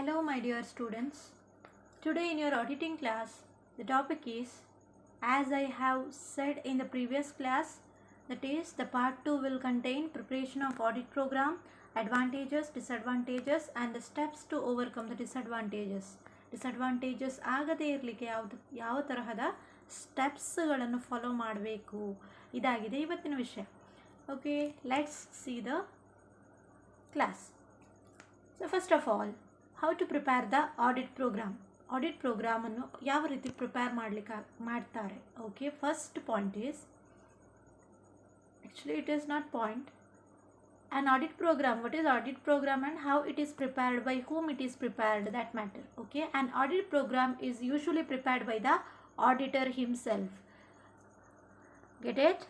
Hello my dear students. Today in your auditing class, the topic is, as I have said in the previous class, that is the part 2 will contain preparation of audit program, advantages, disadvantages and the steps to overcome the disadvantages. Disadvantages ಆಗದೇ ಇರಲಿಕ್ಕೆ ಯಾವ ತರಹದ ಸ್ಟೆಪ್ಸ್ಗಳನ್ನು follow ಮಾಡಬೇಕು ಇದಾಗಿದೆ ಇವತ್ತಿನ ವಿಷಯ. Okay, let's see the class. So first of all, how to prepare the audit programme. Audit ಪ್ರೋಗ್ರಾಮನ್ನು ಯಾವ ರೀತಿ ಪ್ರಿಪೇರ್ ಮಾಡ್ತಾರೆ. Okay, first point is, actually it is not point, an audit program. What is audit program and how it is prepared, by whom it is prepared, that matter. Okay, an audit program is usually prepared by the auditor himself. Get it?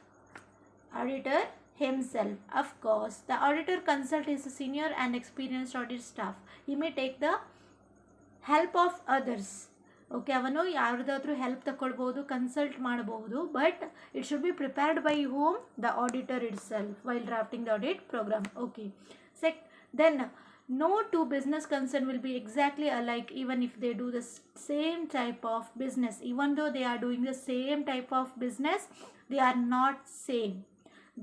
Auditor himself. Of course, the auditor consult his senior and experienced audit staff. He may take the help of others. Okay, ಅವನು ಯಾರ್ದಾದ್ರೂ help ತಗೊಳ್ಬೋದು, consult ಮಾಡಬಹುದು, but it should be prepared by home, the auditor itself while drafting the audit program. Okay, then no two business concern will be exactly alike even if they do the same type of business. Even though they are doing the same type of business, they are not same.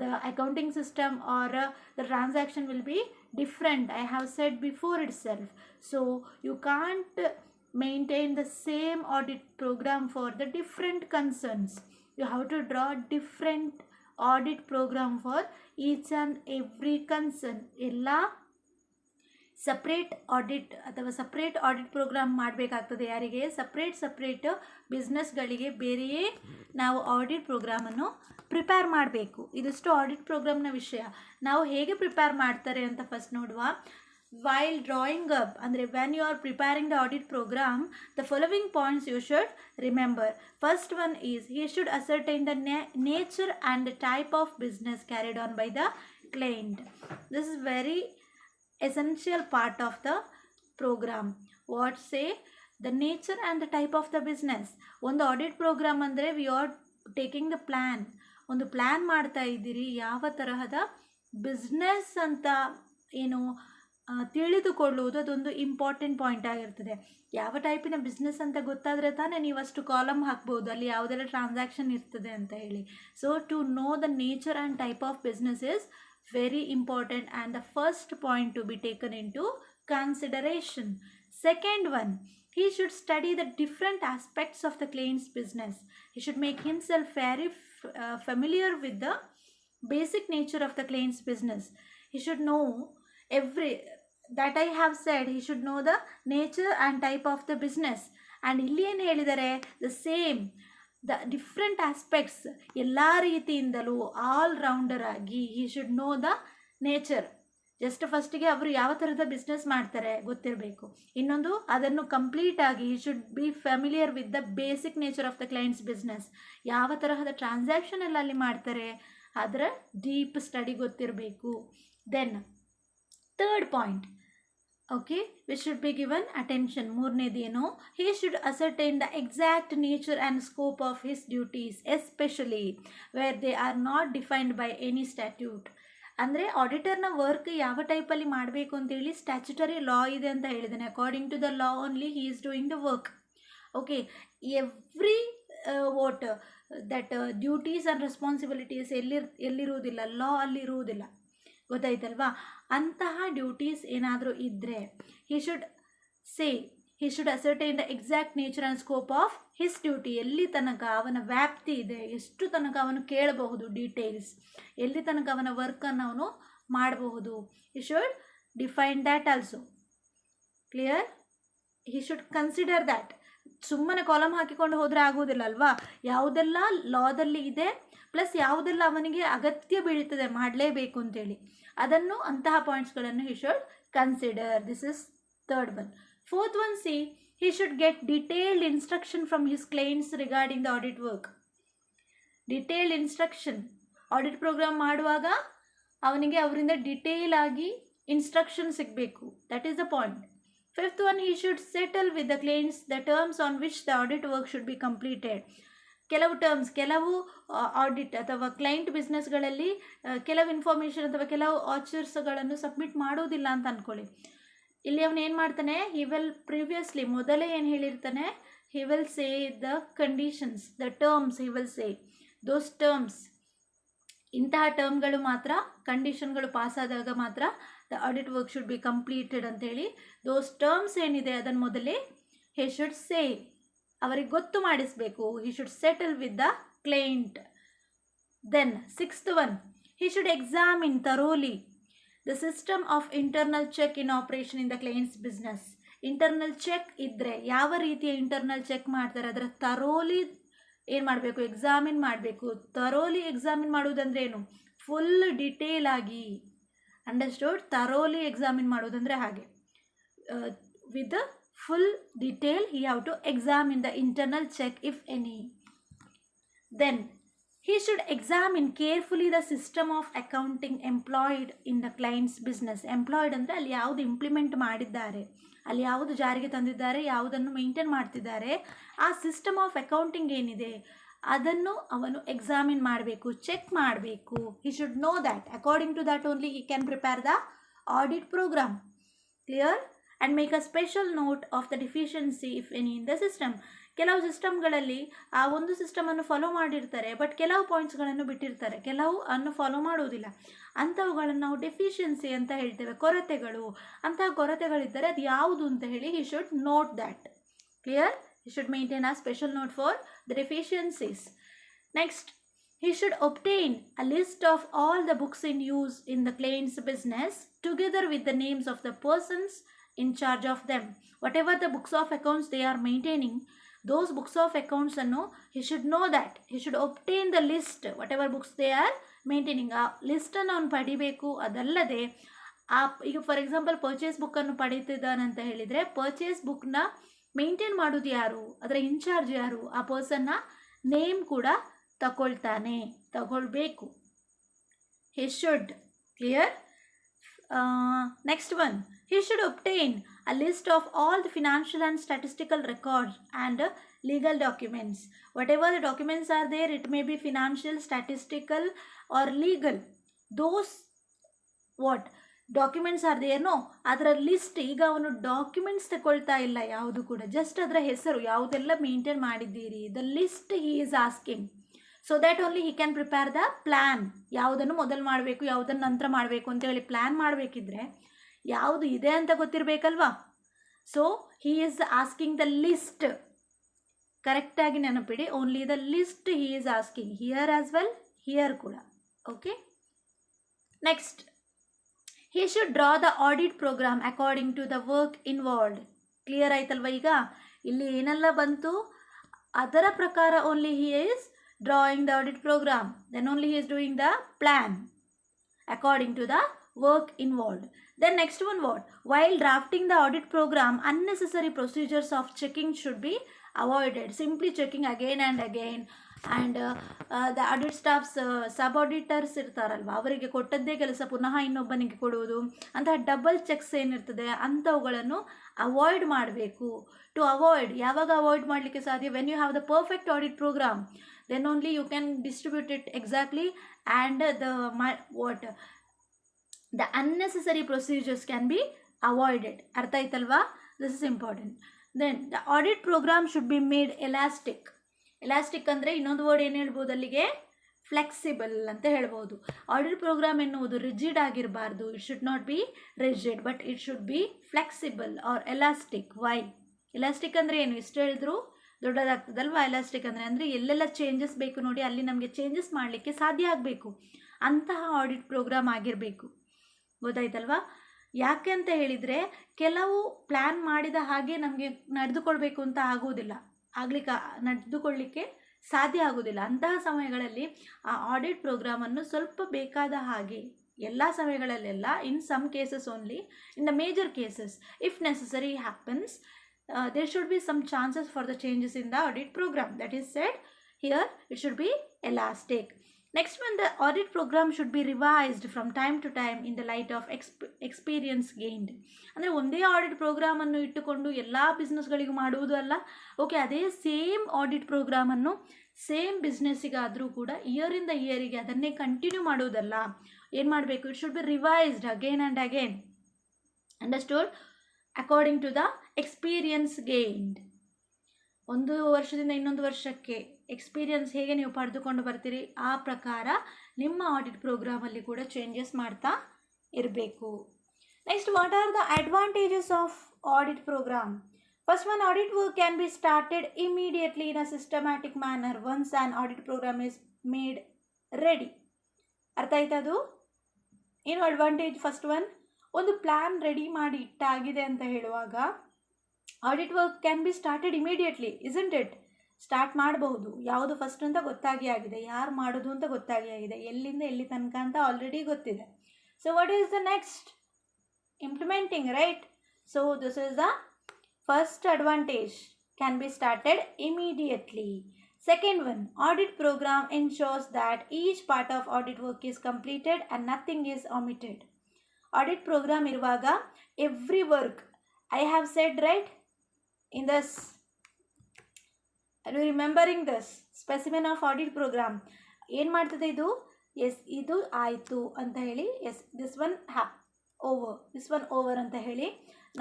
The accounting system or the transaction will be different, I have said before itself. So you can't maintain the same audit program for the different concerns. You have to draw different audit program for each and every concern. ಎಲ್ಲ separate audit ಅಥವಾ separate audit program ಮಾಡಬೇಕಾಗ್ತದೆ. ಯಾರಿಗೆ? Separate ಬಿಸ್ನೆಸ್ಗಳಿಗೆ ಬೇರೆಯೇ ನಾವು audit ಪ್ರೋಗ್ರಾಮನ್ನು prepare ಮಾಡಬೇಕು. ಇದಿಷ್ಟು audit ಪ್ರೋಗ್ರಾಮ್ನ ವಿಷಯ. ನಾವು ಹೇಗೆ ಪ್ರಿಪೇರ್ ಮಾಡ್ತಾರೆ ಅಂತ ಫಸ್ಟ್ ನೋಡುವ. While drawing up, ಅಂದರೆ when you are preparing the audit program, the following points you should remember. First one is, he should ascertain the nature and the type of business carried on by the client. This is very essential part of the program. What say? The nature and the type of the business. ಒಂದು audit program ಅಂದರೆ we are taking the plan. ಒಂದು plan ಮಾಡ್ತಾ ಇದ್ದೀರಿ, ಯಾವ ತರಹದ business ಅಂತ ಏನು ತಿಳಿದುಕೊಳ್ಳುವುದು ಅದೊಂದು ಇಂಪಾರ್ಟೆಂಟ್ ಪಾಯಿಂಟ್ ಆಗಿರ್ತದೆ. ಯಾವ ಟೈಪಿನ ಬಿಸ್ನೆಸ್ ಅಂತ ಗೊತ್ತಾದರೆ ತಾನೇ ನೀವು ಅಷ್ಟು ಕಾಲಮ್ ಹಾಕ್ಬೋದು, ಅಲ್ಲಿ ಯಾವುದೆಲ್ಲ ಟ್ರಾನ್ಸಾಕ್ಷನ್ ಇರ್ತದೆ ಅಂತ ಹೇಳಿ. So to know the nature and type of business is very important and the first point to be taken into consideration. Second one, he should study the different aspects of the client's business. He should make himself very familiar with the basic nature of the client's business. He should know that I have said, he should know the nature and type of the business. And ಇಲ್ಲಿ ಏನು ಹೇಳಿದರೆ, the same, the different aspects, ಎಲ್ಲ ರೀತಿಯಿಂದಲೂ all rounder ಆಗಿ he should no the nature. Just ಫಸ್ಟಿಗೆ ಅವರು ಯಾವ ಥರದ ಬಿಸ್ನೆಸ್ ಮಾಡ್ತಾರೆ ಗೊತ್ತಿರಬೇಕು. ಇನ್ನೊಂದು, ಅದನ್ನು ಕಂಪ್ಲೀಟ್ ಆಗಿ he should be familiar with the basic nature of the clients business. ಯಾವ ತರಹದ ಟ್ರಾನ್ಸಾಕ್ಷನ್ ಎಲ್ಲ ಅಲ್ಲಿ ಮಾಡ್ತಾರೆ ಅದರ ಡೀಪ್ ಸ್ಟಡಿ ಗೊತ್ತಿರಬೇಕು. Then third point, okay, which should be given attention. ಮೂರನೇದೇನು, he should ascertain the exact nature and scope of his duties, especially where they are not defined by any statute. ಅಂದರೆ ಆಡಿಟರ್ನ work ಯಾವ ಟೈಪಲ್ಲಿ ಮಾಡಬೇಕು ಅಂತೇಳಿ statutory ಲಾ ಇದೆ ಅಂತ ಹೇಳಿದ್ದೇನೆ. According to the law only he is doing the work. Okay, every that duties and responsibilities ಎಲ್ಲಿರುವುದಿಲ್ಲ, ಲಾ ಅಲ್ಲಿರುವುದಿಲ್ಲ. ಗೊತ್ತಾಯ್ತಲ್ವಾ? ಅಂತಹ ಡ್ಯೂಟೀಸ್ ಏನಾದರೂ ಇದ್ದರೆ he should ascertain the exact nature and scope of his duty. ಎಲ್ಲಿ ತನಕ ಅವನ ವ್ಯಾಪ್ತಿ ಇದೆ, ಎಷ್ಟು ತನಕ ಅವನು ಕೇಳಬಹುದು ಡೀಟೇಲ್ಸ್, ಎಲ್ಲಿ ತನಕ ಅವನ ವರ್ಕನ್ನು ಅವನು ಮಾಡಬಹುದು. He should define that also. Clear? He should consider that. ಸುಮ್ಮನೆ ಕಾಲಮ್ ಹಾಕಿಕೊಂಡು ಹೋದರೆ ಆಗೋದಿಲ್ಲ ಅಲ್ವಾ? ಯಾವುದೆಲ್ಲ ಲಾದಲ್ಲಿ ಇದೆ ಪ್ಲಸ್ ಯಾವುದೆಲ್ಲ ಅವನಿಗೆ ಅಗತ್ಯ ಬೀಳ್ತದೆ ಮಾಡಲೇಬೇಕು ಅಂತೇಳಿ, ಅದನ್ನು ಅಂತಹ ಪಾಯಿಂಟ್ಸ್ಗಳನ್ನು he should consider. This is third one. Fourth one, see, he should get detailed instruction from his clients regarding the audit work. Detailed instruction audit programme ಮಾಡುವಾಗ ಅವನಿಗೆ ಅವರಿಂದ ಡಿಟೇಲ್ ಆಗಿ ಇನ್ಸ್ಟ್ರಕ್ಷನ್ ಸಿಗಬೇಕು. That is the point. Fifth one, he should settle with the clients the terms on which the audit work should be completed. ಕೆಲವು audit ಅಥವಾ client ಬಿಸ್ನೆಸ್ಗಳಲ್ಲಿ ಕೆಲವು information ಅಥವಾ ಕೆಲವು ಆಚರ್ಸ್ಗಳನ್ನು ಸಬ್ಮಿಟ್ ಮಾಡೋದಿಲ್ಲ ಅಂತ ಅಂದ್ಕೊಳ್ಳಿ. ಇಲ್ಲಿ ಅವನು ಏನು ಮಾಡ್ತಾನೆ, ಹಿ ವಿಲ್ ಪ್ರಿವಿಯಸ್ಲಿ ಮೊದಲೇ ಏನು ಹೇಳಿರ್ತಾನೆ, he will say the conditions, the terms, he will say those terms. ಇಂತಹ ಟರ್ಮ್ಗಳು ಮಾತ್ರ, ಕಂಡೀಷನ್ಗಳು ಪಾಸ್ ಆದಾಗ ಮಾತ್ರ the audit work should be completed ಅಂತೇಳಿ ದೋಸ್ ಟರ್ಮ್ಸ್ ಏನಿದೆ ಅದನ್ನು ಮೊದಲೇ ಹಿ ಶುಡ್ ಸೇ, ಅವರಿಗೆ ಗೊತ್ತು ಮಾಡಿಸಬೇಕು. He should settle with the client. Then 6th one, he should examine thoroughly the system of internal check in operation in the client's business. Internal check ಇದ್ದರೆ ಯಾವ ರೀತಿಯ internal check ಮಾಡ್ತಾರೆ ಅದರ thoroughly ಏನು ಮಾಡಬೇಕು, ಎಕ್ಸಾಮಿನ್ ಮಾಡಬೇಕು. ಥರೋಲಿ ಎಕ್ಸಾಮಿನ್ ಮಾಡುವುದಂದ್ರೆ ಏನು, ಫುಲ್ ಡಿಟೇಲ್ ಆಗಿ. ಅಂಡರ್ಸ್ಟುಡ್? ಥರೋಲಿ ಎಕ್ಸಾಮಿನ್ ಮಾಡೋದಂದರೆ ಹಾಗೆ, with full detail he have to examine the internal check if any. Then he should examine carefully the system of accounting employed in the client's business. Employed ಅಂದರೆ ಅಲ್ಲಿ ಯಾವುದು implement ಮಾಡಿದ್ದಾರೆ, ಅಲ್ಲಿ ಯಾವುದು ಜಾರಿಗೆ ತಂದಿದ್ದಾರೆ, ಯಾವುದನ್ನು ಮೇಂಟೈನ್ ಮಾಡ್ತಿದ್ದಾರೆ, ಆ ಸಿಸ್ಟಮ್ ಆಫ್ ಅಕೌಂಟಿಂಗ್ ಏನಿದೆ ಅದನ್ನು ಅವನು ಎಕ್ಸಾಮಿನ್ ಮಾಡಬೇಕು, ಚೆಕ್ ಮಾಡಬೇಕು. He should know that. According to that only he can prepare the audit program. Clear? And make a special note of the deficiency if any in the system. ಕೆಲವು ಸಿಸ್ಟಮ್ಗಳಲ್ಲಿ ಆ ಒಂದು ಸಿಸ್ಟಮನ್ನು follow ಮಾಡಿರ್ತಾರೆ, but ಕೆಲವು ಪಾಯಿಂಟ್ಸ್ಗಳನ್ನು ಬಿಟ್ಟಿರ್ತಾರೆ, ಕೆಲವು ಅನ್ನು ಫಾಲೋ ಮಾಡುವುದಿಲ್ಲ. ಅಂಥವುಗಳನ್ನು ನಾವು ಡೆಫಿಷಿಯನ್ಸಿ ಅಂತ ಹೇಳ್ತೇವೆ, ಕೊರತೆಗಳು. ಅಂತಹ ಕೊರತೆಗಳಿದ್ದರೆ ಅದು ಯಾವುದು ಅಂತ ಹೇಳಿ he should note that. Clear? He should maintain a special note for the deficiencies. Next, he should obtain a list of all the books in use in the client's business together with the names of the persons in charge of them. Whatever the books of accounts they are maintaining, those books of accounts ಅನ್ನು he should know that. he should obtain the list, whatever books they are maintaining. ಆ ಲಿಸ್ಟನ್ನು ಅವನು ಪಡಿಬೇಕು. ಅದಲ್ಲದೆ ಈಗ for example purchase ಬುಕ್ಕನ್ನು ಪಡೀತಿದ್ದಾನಂತ ಹೇಳಿದರೆ, purchase ಬುಕ್ನ maintain ಮಾಡೋದು ಯಾರು, ಅದರ ಇನ್ಚಾರ್ಜ್ ಯಾರು, ಆ ಪರ್ಸನ್ನ ನೇಮ್ ಕೂಡ ತಗೊಳ್ಬೇಕು. he should. Clear? Next one, he should obtain a list of all the financial and statistical records and legal documents. Whatever the documents are there, it may be financial, statistical or legal. Those what documents are there, know, ಅದರ list. ಈಗ ಅವನು documents ತಗೊಳ್ತಾ ಇಲ್ಲ ಯಾವುದು ಕೂಡ, just ಅದರ ಹೆಸರು ಯಾವುದೆಲ್ಲ ಮೇಂಟೈನ್ ಮಾಡಿದ್ದೀರಿ, the list he is asking. So that only he can prepare the plan. ಯಾವುದನ್ನು ಮೊದಲು ಮಾಡಬೇಕು, ಯಾವುದನ್ನು ನಂತರ ಮಾಡಬೇಕು ಅಂತೇಳಿ ಪ್ಲ್ಯಾನ್ ಮಾಡಬೇಕಿದ್ರೆ ಯಾವುದು ಇದೆ ಅಂತ ಗೊತ್ತಿರಬೇಕಲ್ವಾ. So he is asking the list. ಕರೆಕ್ಟಾಗಿ ನೆನಪಿಡಿ, only the list he is asking, here as well, here ಕೂಡ. Okay. Next, he should draw the audit program according to the work involved. Clear ಆಯ್ತಲ್ವ? ಈಗ ಇಲ್ಲಿ ಏನೆಲ್ಲ ಬಂತು ಅದರ ಪ್ರಕಾರ only he is drawing the audit program, then only he is doing the plan according to the work involved. Then next one, what? While drafting the audit program, unnecessary procedures of checking should be avoided. Simply checking again and again, and the audit staffs, sub auditors ಇರ್ತಾರಲ್ವ, ಅವರಿಗೆ ಕೊಟ್ಟದ್ದೇ ಕೆಲಸ ಪುನಃ ಇನ್ನೊಬ್ಬನಿಗೆ ಕೊಡುವುದು, ಅಂತಹ double checks ಏನಿರ್ತದೆ ಅಂಥವುಗಳನ್ನು ಅವಾಯ್ಡ್ ಮಾಡಬೇಕು. ಟು ಅವಾಯ್ಡ್, ಯಾವಾಗ ಅವಾಯ್ಡ್ ಮಾಡಲಿಕ್ಕೆ ಸಾಧ್ಯ? When you have the perfect audit program, then only you can distribute it exactly, and the unnecessary procedures can be avoided. ಅರ್ಥ ಆಯ್ತಲ್ವಾ? This is important. Then the audit program should be made elastic. Elastic ಅಂದರೆ ಇನ್ನೊಂದು word ಏನು ಹೇಳ್ಬೋದು ಅಲ್ಲಿಗೆ? Flexible ಅಂತ ಹೇಳ್ಬೋದು. Audit program ಎನ್ನುವುದು ರಿಜಿಡ್ ಆಗಿರಬಾರ್ದು. It should not be rigid, but it should B flexible or elastic. Why? Elastic ಅಂದರೆ ಏನು? ಇಷ್ಟು ಹೇಳಿದ್ರು ದೊಡ್ಡದಾಗ್ತದಲ್ವಾ ಎಲಾಸ್ಟಿಕ್ ಅಂದರೆ. ಅಂದರೆ ಎಲ್ಲೆಲ್ಲ ಚೇಂಜಸ್ ಬೇಕು ನೋಡಿ, ಅಲ್ಲಿ ನಮಗೆ ಚೇಂಜಸ್ ಮಾಡಲಿಕ್ಕೆ ಸಾಧ್ಯ ಆಗಬೇಕು. ಅಂತಹ ಆಡಿಟ್ ಪ್ರೋಗ್ರಾಮ್ ಆಗಿರಬೇಕು. ಗೊತ್ತಾಯ್ತಲ್ವಾ? ಯಾಕೆ ಅಂತ ಹೇಳಿದರೆ, ಕೆಲವು ಪ್ಲ್ಯಾನ್ ಮಾಡಿದ ಹಾಗೆ ನಮಗೆ ನಡೆದುಕೊಳ್ಬೇಕು ಅಂತ ಆಗುವುದಿಲ್ಲ, ನಡೆದುಕೊಳ್ಳಲಿಕ್ಕೆ ಸಾಧ್ಯ ಆಗುವುದಿಲ್ಲ. ಅಂತಹ ಸಮಯಗಳಲ್ಲಿ ಆ ಆಡಿಟ್ ಪ್ರೋಗ್ರಾಮನ್ನು ಸ್ವಲ್ಪ ಬೇಕಾದ ಹಾಗೆ, ಎಲ್ಲ ಸಮಯಗಳಲ್ಲೆಲ್ಲ, in some cases only, in the major cases if necessary happens, there should be some chances for the changes in the audit program. That is said here, it should be elastic. Next one, the audit program should be revised from time to time in the light of experience gained. ಅಂದರೆ ಒಂದೇ audit ಪ್ರೋಗ್ರಾಮನ್ನು ಇಟ್ಟುಕೊಂಡು ಎಲ್ಲ ಬಿಸ್ನೆಸ್ಗಳಿಗೂ ಮಾಡುವುದು ಅಲ್ಲ. Okay, ಅದೇ same audit ಪ್ರೋಗ್ರಾಮನ್ನು same ಬಿಸ್ನೆಸ್ಸಿಗಾದರೂ ಕೂಡ ಇಯರಿಂದ ಇಯರಿಗೆ ಅದನ್ನೇ ಕಂಟಿನ್ಯೂ ಮಾಡುವುದಲ್ಲ. ಏನು ಮಾಡಬೇಕು? It should be revised again and again. Understood? According to the experience gained. ಒಂದು ವರ್ಷದಿಂದ ಇನ್ನೊಂದು ವರ್ಷಕ್ಕೆ ಎಕ್ಸ್ಪೀರಿಯನ್ಸ್ ಹೇಗೆ ನೀವು ಪಡೆದುಕೊಂಡು ಬರ್ತೀರಿ ಆ ಪ್ರಕಾರ ನಿಮ್ಮ ಆಡಿಟ್ ಪ್ರೋಗ್ರಾಮಲ್ಲಿ ಕೂಡ ಚೇಂಜಸ್ ಮಾಡ್ತಾ ಇರಬೇಕು. Next, what are the advantages of audit program? First one, audit work can be started immediately in a systematic manner once an audit program is made ready. ಅರ್ಥ ಆಯ್ತಾ? ಅದು ಏನು ಅಡ್ವಾಂಟೇಜ್? ಫಸ್ಟ್ ಒನ್, ಒಂದು plan ready ಮಾಡಿ ಇಟ್ಟಾಗಿದೆ ಅಂತ ಹೇಳುವಾಗ audit work can be started immediately, isn't it? Start ಮಾಡಬಹುದು. ಯಾವುದು ಫಸ್ಟ್ ಅಂತ ಗೊತ್ತಾಗಿ ಆಗಿದೆ, ಯಾರು ಮಾಡೋದು ಅಂತ ಗೊತ್ತಾಗಿ ಆಗಿದೆ, ಎಲ್ಲಿಂದ ಎಲ್ಲಿ ತನಕ ಅಂತ ಆಲ್ರೆಡಿ ಗೊತ್ತಿದೆ. So what is the next? Implementing, right? So this is the first advantage, can be started immediately. Second one, audit program ensures that each part of audit work is completed and nothing is omitted. Audit program iruvaga every work, I have said, right, in this, are you remembering this specimen of audit program? ಏನು ಮಾಡ್ತದೆ ಇದು? S, ಇದು ಆಯಿತು ಅಂತ ಹೇಳಿ, yes this one over, this one over ಅಂತ ಹೇಳಿ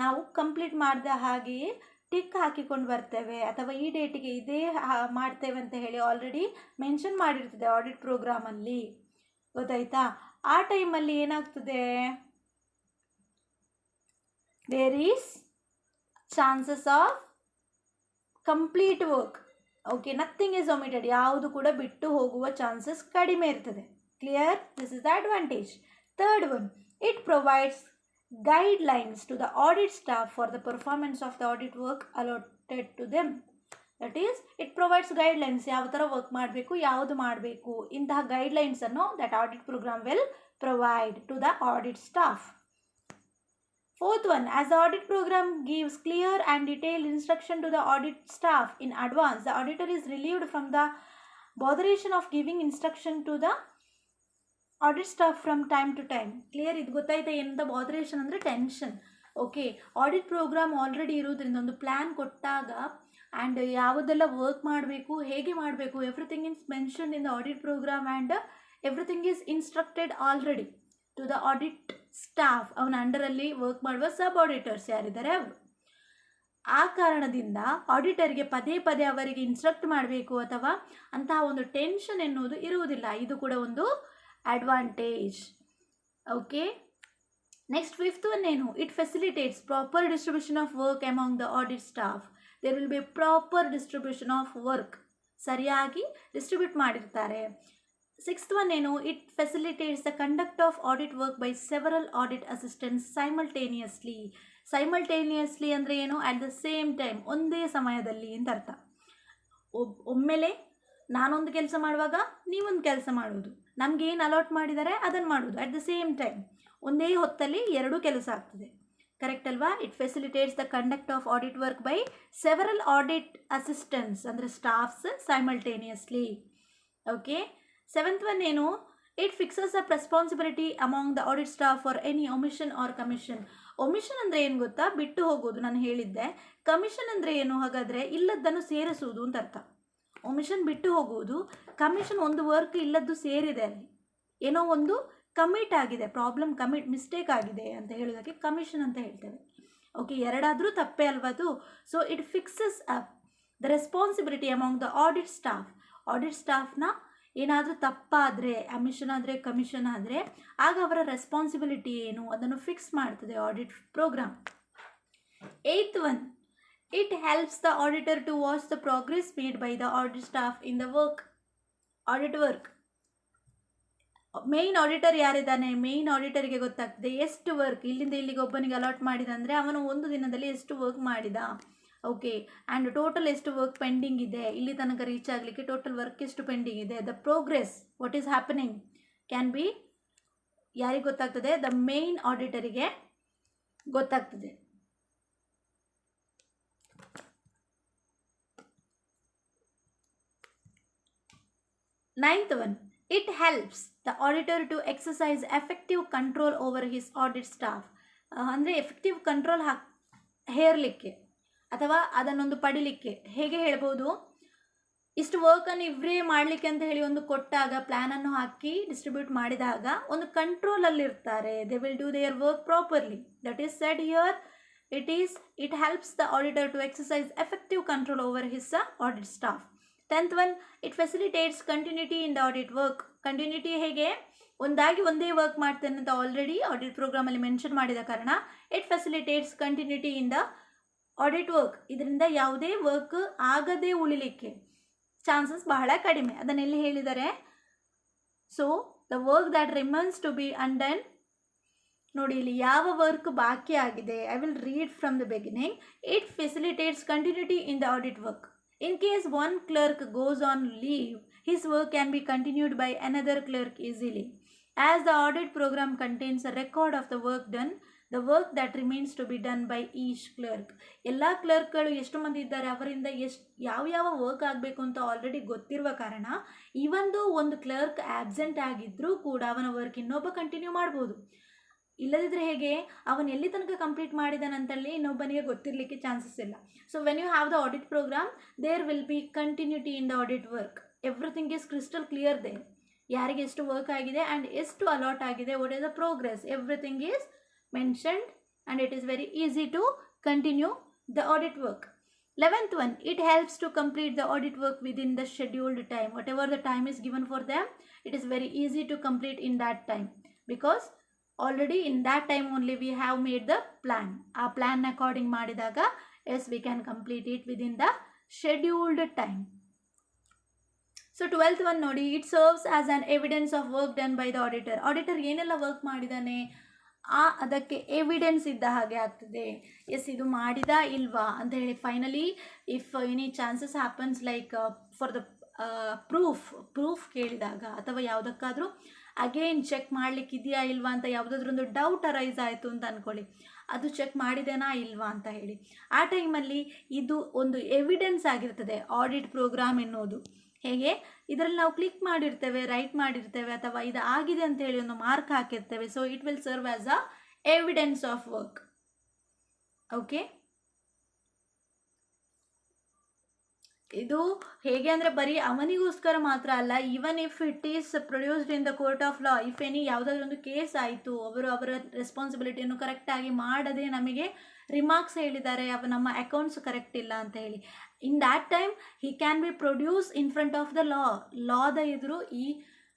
ನಾವು ಕಂಪ್ಲೀಟ್ ಮಾಡಿದ ಹಾಗೆಯೇ ಟಿಕ್ ಹಾಕಿಕೊಂಡು ಬರ್ತೇವೆ, ಅಥವಾ ಈ ಡೇಟಿಗೆ ಇದೇ ಮಾಡ್ತೇವೆ ಅಂತ ಹೇಳಿ ಆಲ್ರೆಡಿ ಮೆನ್ಷನ್ ಮಾಡಿರ್ತದೆ ಆಡಿಟ್ ಪ್ರೋಗ್ರಾಮಲ್ಲಿ, ಗೊತ್ತಾಯ್ತಾ? ಆ ಟೈಮಲ್ಲಿ ಏನಾಗ್ತದೆ, there is chances of complete work. Okay, nothing is omitted, ಯಾವುದು ಕೂಡ ಬಿಟ್ಟು ಹೋಗುವ ಚಾನ್ಸಸ್ ಕಡಿಮೆ ಇರ್ತದೆ. Clear? This is the advantage. Third one, it provides guidelines to the audit staff for the performance of the audit work allotted to them. That is, it provides guidelines, ಯಾವ ಥರ work ಮಾಡಬೇಕು, ಯಾವುದು ಮಾಡಬೇಕು, ಇಂತಹ ಗೈಡ್ಲೈನ್ಸನ್ನು that audit program will provide to the audit staff. Fourth one, as the audit program gives clear and detailed instruction to the audit staff in advance, the auditor is relieved from the botheration of giving instruction to the audit staff from time to time. Clear? ಇದು ಗೊತ್ತಾಯ್ತಾ ಏನಂತ? Botheration ಅಂದರೆ tension. Okay, audit program already ಇರೋದ್ರಿಂದ ಒಂದು plan ಕೊಟ್ಟಾಗ and ಯಾವುದೆಲ್ಲ work ಮಾಡಬೇಕು, ಹೇಗೆ ಮಾಡಬೇಕು, everything is mentioned in the audit program and everything is instructed already to the audit staff. ಅವನ ಅಂಡರಲ್ಲಿ ವರ್ಕ್ ಮಾಡುವ ಸಬ್ ಆಡಿಟರ್ಸ್ ಯಾರಿದ್ದಾರೆ ಅವರು. ಆ ಕಾರಣದಿಂದ ಆಡಿಟರ್ಗೆ ಪದೇ ಪದೇ ಅವರಿಗೆ ಇನ್ಸ್ಟ್ರಕ್ಟ್ ಮಾಡಬೇಕು ಅಥವಾ ಅಂತಹ ಒಂದು ಟೆನ್ಷನ್ ಎನ್ನುವುದು ಇರುವುದಿಲ್ಲ. ಇದು ಕೂಡ ಒಂದು advantage. Okay, next, fifth one ಏನು? It facilitates proper distribution of work among the audit staff. There will be proper distribution of work, ಸರಿಯಾಗಿ ಡಿಸ್ಟ್ರಿಬ್ಯೂಟ್ ಮಾಡಿರ್ತಾರೆ. ಸಿಕ್ಸ್ತ್ ಒನ್ ಏನು? It facilitates the conduct of audit work by several audit assistants simultaneously. simultaneously ಅಂದರೆ ಏನು? at the same time, ಒಂದೇ ಸಮಯದಲ್ಲಿ ಅಂತ ಅರ್ಥ. ಒಮ್ಮೆಲೆ ನಾನೊಂದು ಕೆಲಸ ಮಾಡುವಾಗ ನೀವೊಂದು ಕೆಲಸ ಮಾಡುವುದು, ನಮಗೇನು ಅಲಾಟ್ ಮಾಡಿದ್ದಾರೆ ಅದನ್ನು ಮಾಡುವುದು, ಅಟ್ ದ ಸೇಮ್ ಟೈಮ್ ಒಂದೇ ಹೊತ್ತಲ್ಲಿ ಎರಡೂ ಕೆಲಸ ಆಗ್ತದೆ. ಕರೆಕ್ಟ್ ಅಲ್ವಾ? It facilitates the conduct of audit work by several audit assistants ಅಂದರೆ staffs simultaneously. Okay, seventh one ಏನು? It fixes up responsibility among the audit staff for any omission or commission. Omission ಅಂದರೆ ಏನು ಗೊತ್ತಾ? ಬಿಟ್ಟು ಹೋಗೋದು, ನಾನು ಹೇಳಿದ್ದೆ. ಕಮಿಷನ್ ಅಂದರೆ ಏನು? ಹಾಗಾದರೆ ಇಲ್ಲದ್ದನ್ನು ಸೇರಿಸುವುದು ಅಂತ ಅರ್ಥ. ಒಮಿಷನ್ ಬಿಟ್ಟು ಹೋಗುವುದು, ಕಮಿಷನ್ ಒಂದು ವರ್ಕ್ ಇಲ್ಲದ್ದು ಸೇರಿದೆ, ಅಲ್ಲಿ ಏನೋ ಒಂದು ಕಮಿಟ್ ಆಗಿದೆ, ಮಿಸ್ಟೇಕ್ ಆಗಿದೆ ಅಂತ ಹೇಳೋದಕ್ಕೆ ಕಮಿಷನ್ ಅಂತ ಹೇಳ್ತೇವೆ. ಓಕೆ, ಎರಡಾದರೂ ತಪ್ಪೇ ಅಲ್ವದು. So it fixes up the responsibility among the audit staff. Audit ಸ್ಟಾಫ್ನ ಏನಾದರೂ ತಪ್ಪಾದರೆ, ಅಮಿಷನ್ ಆದರೆ, ಕಮಿಷನ್ ಆದರೆ, ಆಗ ಅವರ ರೆಸ್ಪಾನ್ಸಿಬಿಲಿಟಿ ಏನು ಅದನ್ನು ಫಿಕ್ಸ್ ಮಾಡ್ತದೆ audit program. Eighth one, it helps the auditor to watch the progress made by the audit staff in the audit work. Main auditor ಯಾರಿದ್ದಾನೆ, ಮೇಯ್ನ್ ಆಡಿಟರ್ಗೆ ಗೊತ್ತಾಗ್ತದೆ ಎಷ್ಟು ವರ್ಕ್ ಇಲ್ಲಿಂದ ಇಲ್ಲಿಗೆ ಒಬ್ಬನಿಗೆ ಅಲಾಟ್ ಮಾಡಿದಂದರೆ ಅವನು ಒಂದು ದಿನದಲ್ಲಿ ಎಷ್ಟು ವರ್ಕ್ ಮಾಡಿದ. ಓಕೆ, ಆ್ಯಂಡ್ ಟೋಟಲ್ ಎಷ್ಟು ವರ್ಕ್ ಪೆಂಡಿಂಗ್ ಇದೆ, ಇಲ್ಲಿ ತನಕ ರೀಚ್ ಆಗಲಿಕ್ಕೆ ಟೋಟಲ್ ವರ್ಕ್ ಎಷ್ಟು ಪೆಂಡಿಂಗ್ ಇದೆ, the progress what is happening can be ಯಾರಿಗೆ ಗೊತ್ತಾಗ್ತದೆ? ದ ಮೇಯ್ನ್ ಆಡಿಟರಿಗೆ ಗೊತ್ತಾಗ್ತದೆ. Ninth one, it helps the auditor to exercise effective control over his audit staff. ಅಂದರೆ ಎಫೆಕ್ಟಿವ್ ಕಂಟ್ರೋಲ್ ಹೇರಲಿಕ್ಕೆ ಅಥವಾ ಅದನ್ನೊಂದು ಪಡಿಲಿಕ್ಕೆ ಹೇಗೆ ಹೇಳ್ಬೋದು? ಇಷ್ಟು ವರ್ಕನ್ನು ಇವರೇ ಮಾಡಲಿಕ್ಕೆ ಅಂತ ಹೇಳಿ ಒಂದು ಕೊಟ್ಟಾಗ, ಪ್ಲ್ಯಾನನ್ನು ಹಾಕಿ ಡಿಸ್ಟ್ರಿಬ್ಯೂಟ್ ಮಾಡಿದಾಗ ಒಂದು ಕಂಟ್ರೋಲಲ್ಲಿರ್ತಾರೆ. They will do their work properly. That is said here it helps the auditor to exercise effective control over his audit staff. 10th one, it facilitates continuity in the audit work. Continuity ಹೇಗೆ, ಒಂದಾಗಿ ಒಂದೇ work ಮಾಡ್ತೇನೆ ಅಂತ already audit ಪ್ರೋಗ್ರಾಮಲ್ಲಿ mention ಮಾಡಿದ ಕಾರಣ it facilitates continuity in the audit work. ಇದರಿಂದ ಯಾವುದೇ work ಆಗದೇ ಉಳಿಲಿಕ್ಕೆ ಚಾನ್ಸಸ್ ಬಹಳ ಕಡಿಮೆ. ಅದನ್ನೆಲ್ಲಿ ಹೇಳಿದ್ದಾರೆ, so the work that remains to be undone, ನೋಡಿ ಇಲ್ಲಿ ಯಾವ ವರ್ಕ್ ಬಾಕಿ ಆಗಿದೆ, I will read from the beginning. It facilitates continuity in the audit work. In case one clerk goes on leave, his work can be continued by another clerk easily. As the audit program contains a record of the work done, the work that remains to be done by each clerk. ಎಲ್ಲ ಕ್ಲರ್ಕ್ಗಳು ಎಷ್ಟು ಮಂದಿ ಇದ್ದಾರೆ, ಅವರಿಂದ ಯಾವ work ಆಗಬೇಕು ಅಂತ already ಗೊತ್ತಿರುವ ಕಾರಣ ಇವೊಂದು ಒಂದು ಕ್ಲರ್ಕ್ ಆಬ್ಸೆಂಟ್ ಆಗಿದ್ರೂ ಕೂಡ ಅವನ ವರ್ಕ್ ಇನ್ನೊಬ್ಬ ಕಂಟಿನ್ಯೂ ಮಾಡ್ಬೋದು. ಇಲ್ಲದಿದ್ದರೆ ಹೇಗೆ, ಅವನು ಎಲ್ಲಿ ತನಕ ಕಂಪ್ಲೀಟ್ ಮಾಡಿದಾನಂತಲ್ಲಿ ಇನ್ನೊಬ್ಬನಿಗೆ ಗೊತ್ತಿರಲಿಕ್ಕೆ ಚಾನ್ಸಸ್ ಇಲ್ಲ. So when you have the audit program, there will be continuity in the audit work. Everything is crystal clear there. ಯಾರಿಗೆ ಎಷ್ಟು ವರ್ಕ್ ಆಗಿದೆ ಆ್ಯಂಡ್ ಎಷ್ಟು ಅಲಾಟ್ ಆಗಿದೆ, what is the progress, everything is mentioned and it is very easy to continue the audit work. 11th one, it helps to complete the audit work within the scheduled time. Whatever the time is given for them, it is very easy to complete in that time, because already in that time only we have made the plan. ಆ plan according ಮಾಡಿದಾಗ as we can complete it within the scheduled time. So 12th one ನೋಡಿ, it serves as an evidence of work done by the auditor. Auditor ಏನೆಲ್ಲ work ಮಾಡಿದ್ದಾನೆ ಅದಕ್ಕೆ evidence ಇದ್ದ ಹಾಗೆ ಆಗ್ತದೆ. S ಇದು ಮಾಡಿದ ಇಲ್ವಾ ಅಂತ ಹೇಳಿ finally if any chances happens like for the proof ಕೇಳಿದಾಗ ಅಥವಾ ಯಾವುದಕ್ಕಾದರೂ ಅಗೇನ್ ಚೆಕ್ ಮಾಡಲಿಕ್ಕಿದೆಯಾ ಇಲ್ವಾ ಅಂತ ಯಾವುದಾದ್ರೊಂದು ಡೌಟ್ ಅರೈಸ್ ಆಯಿತು ಅಂತ ಅಂದ್ಕೊಳ್ಳಿ, ಅದು ಚೆಕ್ ಮಾಡಿದೇನಾ ಇಲ್ವಾ ಅಂತ ಹೇಳಿ ಆ ಟೈಮಲ್ಲಿ ಇದು ಒಂದು ಎವಿಡೆನ್ಸ್ ಆಗಿರ್ತದೆ ಆಡಿಟ್ ಪ್ರೋಗ್ರಾಮ್ ಎನ್ನುವುದು. ಹೇಗೆ, ಇದರಲ್ಲಿ ನಾವು ಕ್ಲಿಕ್ ಮಾಡಿರ್ತೇವೆ, ರೈಟ್ ಮಾಡಿರ್ತೇವೆ ಅಥವಾ ಇದು ಆಗಿದೆ ಅಂತ ಹೇಳಿ ಒಂದು ಮಾರ್ಕ್ ಹಾಕಿರ್ತೇವೆ. So it will serve as a evidence of work. Okay, ಇದು ಹೇಗೆ ಅಂದರೆ ಬರೀ ಅವನಿಗೋಸ್ಕರ ಮಾತ್ರ ಅಲ್ಲ, even if it is produced in the court of law, if any ಯಾವುದಾದ್ರೂ ಒಂದು ಕೇಸ್ ಆಯಿತು, ಅವರ ರೆಸ್ಪಾನ್ಸಿಬಿಲಿಟಿಯನ್ನು ಕರೆಕ್ಟಾಗಿ ಮಾಡದೆ ನಮಗೆ ರಿಮಾರ್ಕ್ಸ್ ಹೇಳಿದ್ದಾರೆ, ನಮ್ಮ ಅಕೌಂಟ್ಸ್ ಕರೆಕ್ಟ್ ಇಲ್ಲ ಅಂತ ಹೇಳಿ, in that time he can be produce in front of the ಲಾದ ಎದುರು ಈ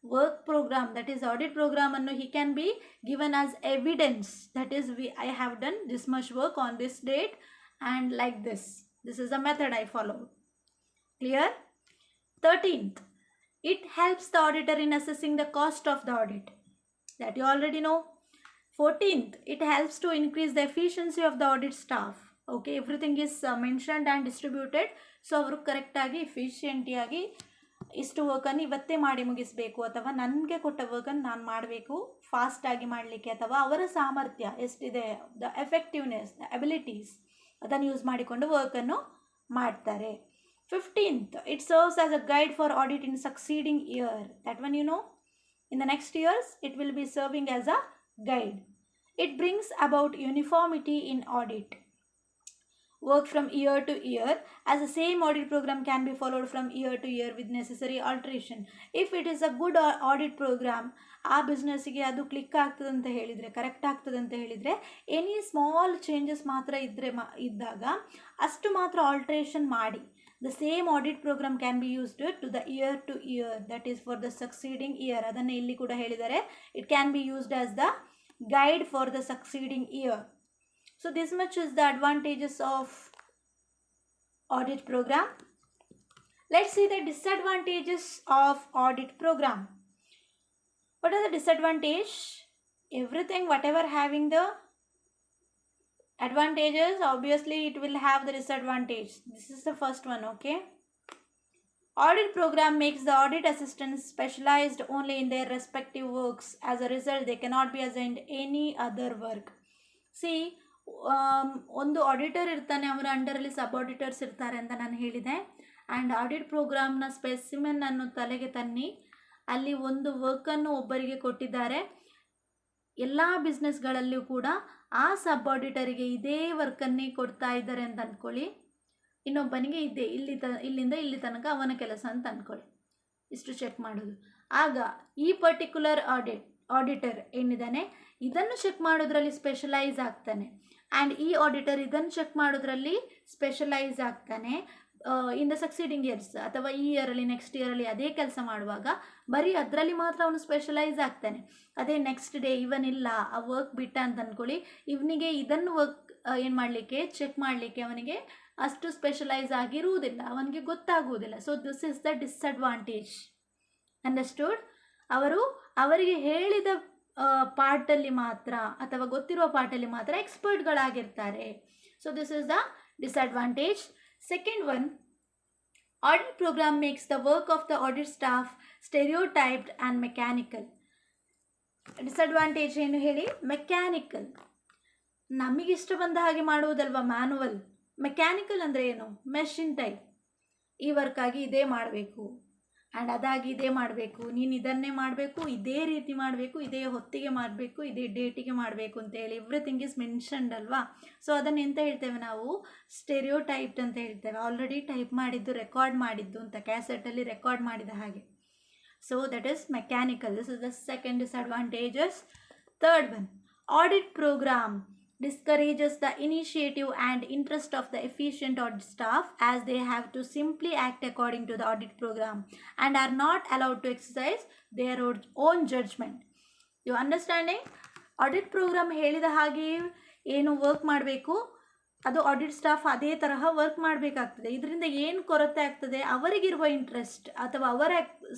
work program that is audit ಪ್ರೋಗ್ರಾಮನ್ನು he can be given as evidence, that is I have done this much work on this date and like this is a method I follow. Clear? 13th, it helps the auditor in assessing the cost of the audit. That you already know. 14th, it helps to increase the efficiency of the audit staff. Okay, everything is mentioned and distributed. So ಅವರು ಕರೆಕ್ಟಾಗಿ ಎಫಿಷಿಯೆಂಟಿಯಾಗಿ ಇಷ್ಟು ವರ್ಕನ್ನು ಇವತ್ತೇ ಮಾಡಿ ಮುಗಿಸಬೇಕು ಅಥವಾ ನನಗೆ ಕೊಟ್ಟ ವರ್ಕನ್ನು ನಾನು ಮಾಡಬೇಕು ಫಾಸ್ಟಾಗಿ ಮಾಡಲಿಕ್ಕೆ, ಅಥವಾ ಅವರ ಸಾಮರ್ಥ್ಯ ಎಷ್ಟಿದೆ, ದ ಎಫೆಕ್ಟಿವ್ನೆಸ್, ದ ಎಬಿಲಿಟೀಸ್ ಅದನ್ನು ಯೂಸ್ ಮಾಡಿಕೊಂಡು ವರ್ಕನ್ನು ಮಾಡ್ತಾರೆ. 15th, it serves as a guide for audit in succeeding year. That one you know. In the next years, it will be serving as a guide. It brings about uniformity in audit work from year to year, as the same audit program can be followed from year to year with necessary alteration. If it is a good audit program, ಆ ಬಿಸ್ನೆಸ್ಸಿಗೆ ಅದು click ಆಗ್ತದೆ ಅಂತ ಹೇಳಿದರೆ, correct ಆಗ್ತದೆ ಅಂತ ಹೇಳಿದರೆ, any small changes ಮಾತ್ರ ಇದ್ದಾಗ ಅಷ್ಟು ಮಾತ್ರ ಆಲ್ಟ್ರೇಷನ್ ಮಾಡಿ the same audit program can be used to the year to year, that is for the succeeding year. ಅದನ್ನೇ ಇಲ್ಲಿ ಕೂಡ ಹೇಳಿದ್ದಾರೆ, it can be used as the guide for the succeeding year. So this much is the advantages of audit program. Let's see the disadvantages of audit program. What are the disadvantage? Everything whatever having the advantages, obviously it will have the disadvantage. This is the first one. Okay, audit program makes the audit assistants specialized only in their respective works. As a result, they cannot be assigned any other work. See, ಒಂದು auditor ಇರ್ತಾನೆ, ಅವರ ಅಂಡರಲ್ಲಿ sub auditors ಇರ್ತಾರೆ ಅಂತ ನಾನು ಹೇಳಿದೆ. And audit ಪ್ರೋಗ್ರಾಮ್ನ ಸ್ಪೆಸಿಮೆನನ್ನು ತಲೆಗೆ ತನ್ನಿ, ಅಲ್ಲಿ ಒಂದು ವರ್ಕನ್ನು ಒಬ್ಬರಿಗೆ ಕೊಟ್ಟಿದ್ದಾರೆ. ಎಲ್ಲ ಬಿಸ್ನೆಸ್ಗಳಲ್ಲಿಯೂ ಕೂಡ ಆ ಸಬ್ ಆಡಿಟರಿಗೆ ಇದೇ ವರ್ಕನ್ನೇ ಕೊಡ್ತಾ ಇದ್ದಾರೆ ಅಂತ ಅಂದ್ಕೊಳ್ಳಿ, ಇನ್ನೊಬ್ಬನಿಗೆ ಇದೆ ಇಲ್ಲಿಂದ ಇಲ್ಲಿ ತನಕ ಅವನ ಕೆಲಸ ಅಂತ ಅಂದ್ಕೊಳ್ಳಿ, ಇಷ್ಟು ಚೆಕ್ ಮಾಡೋದು. ಆಗ ಈ ಪರ್ಟಿಕ್ಯುಲರ್ ಆಡಿಟರ್ ಏನಿದ್ದಾನೆ ಇದನ್ನು ಚೆಕ್ ಮಾಡೋದ್ರಲ್ಲಿ ಸ್ಪೆಷಲೈಸ್ ಆಗ್ತಾನೆ. ಆ್ಯಂಡ್ ಈ ಆಡಿಟರ್ ಇದನ್ನು ಚೆಕ್ ಮಾಡೋದ್ರಲ್ಲಿ ಸ್ಪೆಷಲೈಸ್ ಆಗ್ತಾನೆ. ಇನ್ ದ ಸಕ್ಸೀಡಿಂಗ್ ಇಯರ್ಸ್ ಅಥವಾ ಈ ಇಯರಲ್ಲಿ ನೆಕ್ಸ್ಟ್ ಇಯರಲ್ಲಿ ಅದೇ ಕೆಲಸ ಮಾಡುವಾಗ ಬರೀ ಅದರಲ್ಲಿ ಮಾತ್ರ ಅವನು ಸ್ಪೆಷಲೈಸ್ ಆಗ್ತಾನೆ. ಅದೇ ನೆಕ್ಸ್ಟ್ ಡೇ ಇವನಿಲ್ಲ ಆ ವರ್ಕ್ ಬಿಟ್ಟ ಅಂತ ಅಂದ್ಕೊಳ್ಳಿ, ಇವನಿಗೆ ಇದನ್ನು ವರ್ಕ್ ಏನು ಮಾಡಲಿಕ್ಕೆ ಚೆಕ್ ಮಾಡಲಿಕ್ಕೆ ಅವನಿಗೆ ಅಷ್ಟು ಸ್ಪೆಷಲೈಸ್ ಆಗಿರುವುದಿಲ್ಲ, ಅವನಿಗೆ ಗೊತ್ತಾಗುವುದಿಲ್ಲ. So this is the disadvantage. Understood? ಅವರಿಗೆ ಹೇಳಿದ ಪಾರ್ಟಲ್ಲಿ ಮಾತ್ರ ಅಥವಾ ಗೊತ್ತಿರುವ ಪಾರ್ಟಲ್ಲಿ ಮಾತ್ರ ಎಕ್ಸ್ಪರ್ಟ್ಗಳಾಗಿರ್ತಾರೆ. So this is the disadvantage. Second one, audit program makes the work of the audit staff stereotyped and mechanical. Disadvantage ಏನು ಹೇಳಿ? ಮೆಕ್ಯಾನಿಕಲ್, ನಮಗಿಷ್ಟ ಬಂದ ಹಾಗೆ ಮಾಡುವುದಲ್ವ ಮ್ಯಾನುವಲ್. ಮೆಕ್ಯಾನಿಕಲ್ ಅಂದರೆ ಏನು? Machine type. ಈ ವರ್ಕಾಗಿ ಇದೇ ಮಾಡಬೇಕು ಆ್ಯಂಡ್ ಅದಾಗಿ ಇದೇ ಮಾಡಬೇಕು, ನೀನು ಇದನ್ನೇ ಮಾಡಬೇಕು, ಇದೇ ರೀತಿ ಮಾಡಬೇಕು, ಇದೇ ಹೊತ್ತಿಗೆ ಮಾಡಬೇಕು, ಇದೇ ಡೇಟಿಗೆ ಮಾಡಬೇಕು ಅಂತೇಳಿ ಎವ್ರಿಥಿಂಗ್ ಈಸ್ ಮೆನ್ಷನ್ಡ್ ಅಲ್ವಾ. ಸೊ ಅದನ್ನು ಎಂತ ಹೇಳ್ತೇವೆ ನಾವು? ಸ್ಟೆರಿಯೋ ಟೈಪ್ಡ್ ಅಂತ ಹೇಳ್ತೇವೆ. ಆಲ್ರೆಡಿ ಟೈಪ್ ಮಾಡಿದ್ದು, ರೆಕಾರ್ಡ್ ಮಾಡಿದ್ದು ಅಂತ, ಕ್ಯಾಸೆಟಲ್ಲಿ ರೆಕಾರ್ಡ್ ಮಾಡಿದ ಹಾಗೆ. So that is mechanical. This is the second disadvantages. Third one, audit program discourages the initiative and interest of the efficient audit staff, as they have to simply act according to the audit program and are not allowed to exercise their own judgment. You understanding? Audit program ಹೇಳಿದ ಹಾಗೆ ಏನು work ಮಾಡಬೇಕು, ಅದು audit staff ಅದೇ ತರಹ work ಮಾಡಬೇಕಾಗ್ತದೆ. ಇದರಿಂದ ಏನು ಕೊರತೆ ಆಗ್ತದೆ? ಅವರಿಗಿರುವ ಇಂಟ್ರೆಸ್ಟ್ ಅಥವಾ ಅವರ